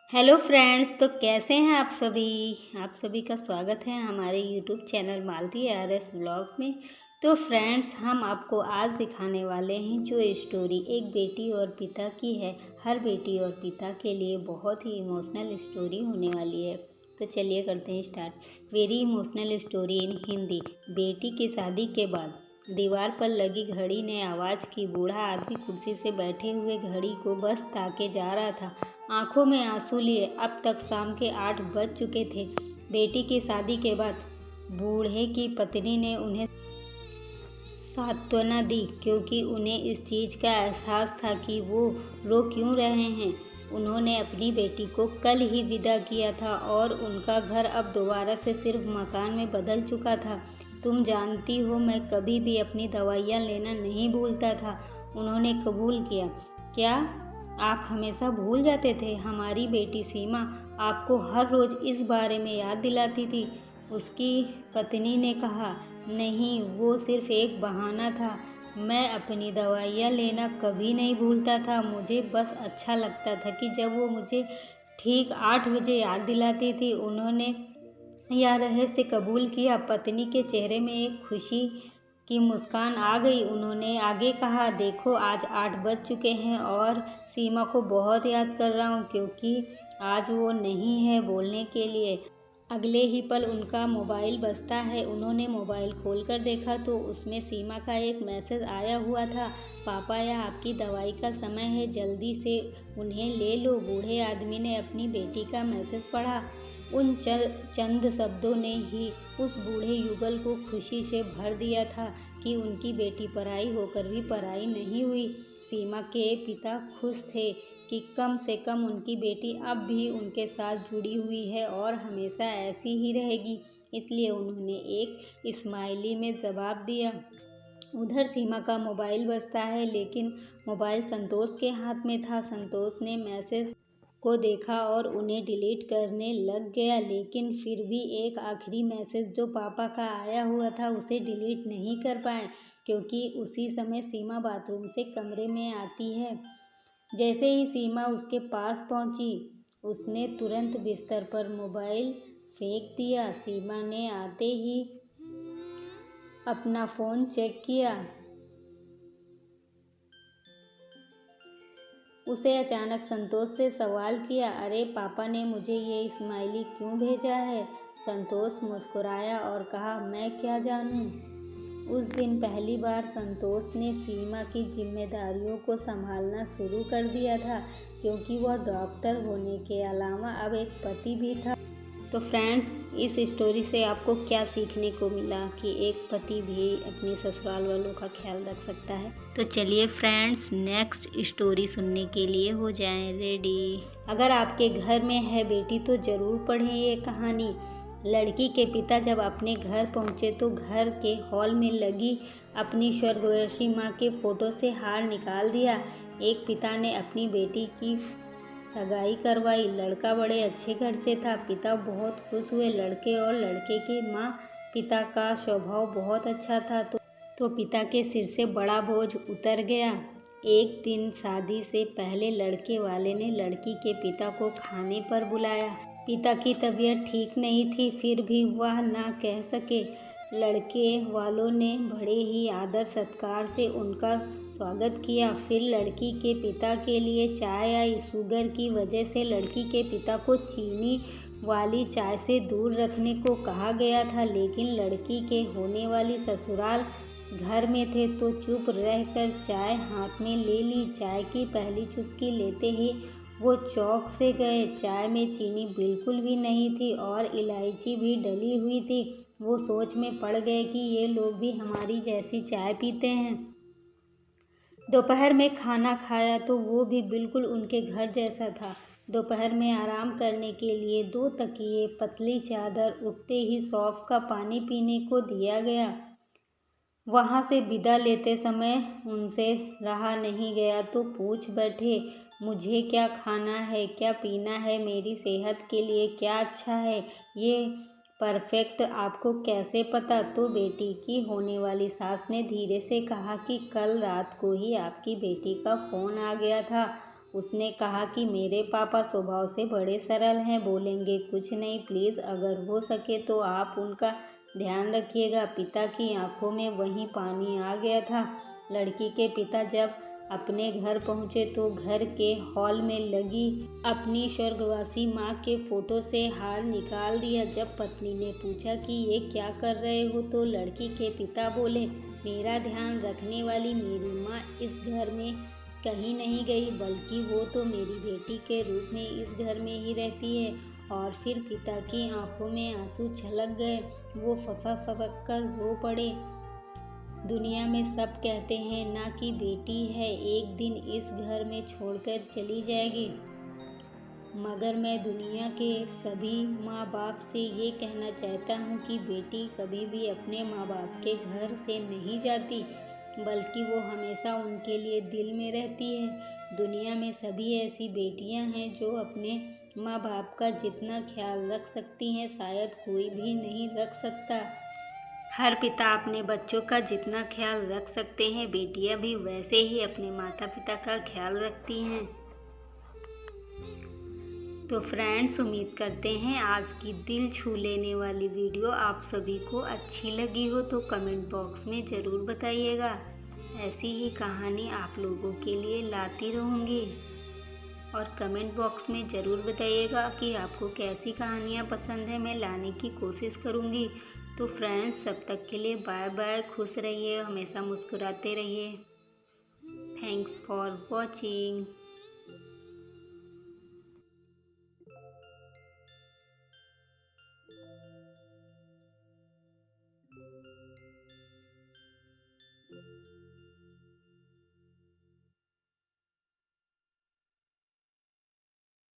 Hello friends, तो कैसे हैं आप सभी का स्वागत है हमारे यूट्यूब चैनल मालती आरएस व्लॉग में। तो फ्रेंड्स, हम आपको आज दिखाने वाले हैं जो स्टोरी एक बेटी और पिता की है। हर बेटी और पिता के लिए बहुत ही इमोशनल स्टोरी होने वाली है। तो चलिए करते हैं start. Very emotional story in Hindi. बेटी की शादी के बाद दीवार पर लगी घड़ी ने आवाज़ की। बूढ़ा आदमी कुर्सी से बैठे हुए घड़ी को बस ताके जा रहा था, आंखों में आंसू लिए। अब तक शाम के 8 बज चुके थे। बेटी की शादी के बाद बूढ़े की पत्नी ने उन्हें सांत्वना दी, क्योंकि उन्हें इस चीज़ का एहसास था कि वो रो क्यों रहे हैं। उन्होंने अपनी बेटी को कल ही विदा किया था और उनका घर अब दोबारा से सिर्फ मकान में बदल चुका था। तुम जानती हो, मैं कभी भी अपनी दवाइयाँ लेना नहीं भूलता था, उन्होंने कबूल किया। क्या आप हमेशा भूल जाते थे? हमारी बेटी सीमा आपको हर रोज़ इस बारे में याद दिलाती थी, उसकी पत्नी ने कहा। नहीं, वो सिर्फ एक बहाना था। मैं अपनी दवाइयाँ लेना कभी नहीं भूलता था। मुझे बस अच्छा लगता था कि जब वो मुझे ठीक 8 बजे याद दिलाती थी। उन्होंने यह रहस्य कबूल किया। पत्नी के चेहरे में एक खुशी की मुस्कान आ गई। उन्होंने आगे कहा, देखो आज 8 बज चुके हैं और सीमा को बहुत याद कर रहा हूँ, क्योंकि आज वो नहीं है बोलने के लिए। अगले ही पल उनका मोबाइल बजता है। उन्होंने मोबाइल खोलकर देखा तो उसमें सीमा का एक मैसेज आया हुआ था। पापा, यह आपकी दवाई का समय है, जल्दी से उन्हें ले लो। बूढ़े आदमी ने अपनी बेटी का मैसेज पढ़ा। उन चंद शब्दों ने ही उस बूढ़े युगल को खुशी से भर दिया था कि उनकी बेटी पराई होकर भी पराई नहीं हुई। सीमा के पिता खुश थे कि कम से कम उनकी बेटी अब भी उनके साथ जुड़ी हुई है और हमेशा ऐसी ही रहेगी। इसलिए उन्होंने एक स्माइली में जवाब दिया। उधर सीमा का मोबाइल बजता है, लेकिन मोबाइल संतोष के हाथ में था। संतोष ने मैसेज को देखा और उन्हें डिलीट करने लग गया, लेकिन फिर भी एक आखिरी मैसेज जो पापा का आया हुआ था उसे डिलीट नहीं कर पाए, क्योंकि उसी समय सीमा बाथरूम से कमरे में आती है। जैसे ही सीमा उसके पास पहुंची, उसने तुरंत बिस्तर पर मोबाइल फेंक दिया। सीमा ने आते ही अपना फ़ोन चेक किया। उसे अचानक संतोष से सवाल किया, अरे पापा ने मुझे ये स्माइली क्यों भेजा है? संतोष मुस्कुराया और कहा, मैं क्या जानूं। उस दिन पहली बार संतोष ने सीमा की जिम्मेदारियों को संभालना शुरू कर दिया था, क्योंकि वह डॉक्टर होने के अलावा अब एक पति भी था। तो फ्रेंड्स, इस स्टोरी से आपको क्या सीखने को मिला कि एक पति भी अपने ससुराल वालों का ख्याल रख सकता है। तो चलिए फ्रेंड्स, नेक्स्ट स्टोरी सुनने के लिए हो जाएं रेडी। अगर आपके घर में है बेटी तो ज़रूर पढ़ें ये कहानी। लड़की के पिता जब अपने घर पहुंचे तो घर के हॉल में लगी अपनी स्वर्गवासी माँ के फोटो से हार निकाल दिया। एक पिता ने अपनी बेटी की सगाई करवाई। लड़का बड़े अच्छे घर से था। पिता बहुत खुश हुए। लड़के और लड़के की माँ पिता का स्वभाव बहुत अच्छा था, तो पिता के सिर से बड़ा बोझ उतर गया। एक दिन शादी से पहले लड़के वाले ने लड़की के पिता को खाने पर बुलाया। पिता की तबीयत ठीक नहीं थी, फिर भी वह ना कह सके। लड़के वालों ने बड़े ही आदर सत्कार से उनका स्वागत किया। फिर लड़की के पिता के लिए चाय आई। शुगर की वजह से लड़की के पिता को चीनी वाली चाय से दूर रखने को कहा गया था, लेकिन लड़की के होने वाली ससुराल घर में थे तो चुप रहकर चाय हाथ में ले ली। चाय की पहली चुस्की लेते ही वो चौंक से गए। चाय में चीनी बिल्कुल भी नहीं थी और इलायची भी डली हुई थी। वो सोच में पड़ गए कि ये लोग भी हमारी जैसी चाय पीते हैं। दोपहर में खाना खाया तो वो भी बिल्कुल उनके घर जैसा था। दोपहर में आराम करने के लिए 2 तकिए, पतली चादर, उठते ही सौंफ का पानी पीने को दिया गया। वहाँ से विदा लेते समय उनसे रहा नहीं गया तो पूछ बैठे, मुझे क्या खाना है, क्या पीना है, मेरी सेहत के लिए क्या अच्छा है, ये परफेक्ट आपको कैसे पता? तो बेटी की होने वाली सास ने धीरे से कहा कि कल रात को ही आपकी बेटी का फ़ोन आ गया था उसने कहा कि मेरे पापा स्वभाव से बड़े सरल हैं, बोलेंगे कुछ नहीं, प्लीज़ अगर हो सके तो आप उनका ध्यान रखिएगा। पिता की आंखों में वहीं पानी आ गया था। लड़की के पिता जब अपने घर पहुंचे तो घर के हॉल में लगी अपनी स्वर्गवासी माँ के फोटो से हार निकाल दिया। जब पत्नी ने पूछा कि ये क्या कर रहे हो तो लड़की के पिता बोले, मेरा ध्यान रखने वाली मेरी माँ इस घर में कहीं नहीं गई, बल्कि वो तो मेरी बेटी के रूप में इस घर में ही रहती है। और फिर पिता की आंखों में आंसू छलक गए। वो फपक कर रो पड़े। दुनिया में सब कहते हैं ना कि बेटी है एक दिन इस घर में छोड़कर चली जाएगी, मगर मैं दुनिया के सभी माँ बाप से ये कहना चाहता हूँ कि बेटी कभी भी अपने माँ बाप के घर से नहीं जाती, बल्कि वो हमेशा उनके लिए दिल में रहती है। दुनिया में सभी ऐसी बेटियाँ हैं जो अपने माँ बाप का जितना ख्याल रख सकती हैं शायद कोई भी नहीं रख सकता। हर पिता अपने बच्चों का जितना ख्याल रख सकते हैं, बेटियां भी वैसे ही अपने माता पिता का ख्याल रखती हैं। तो फ्रेंड्स, उम्मीद करते हैं आज की दिल छू लेने वाली वीडियो आप सभी को अच्छी लगी हो, तो कमेंट बॉक्स में ज़रूर बताइएगा। ऐसी ही कहानी आप लोगों के लिए लाती रहूँगी और कमेंट बॉक्स में ज़रूर बताइएगा कि आपको कैसी कहानियाँ पसंद है, मैं लाने की कोशिश करूँगी। तो फ्रेंड्स, तब तक के लिए बाय बाय, खुश रहिए, हमेशा मुस्कुराते रहिए। Thanks for watching.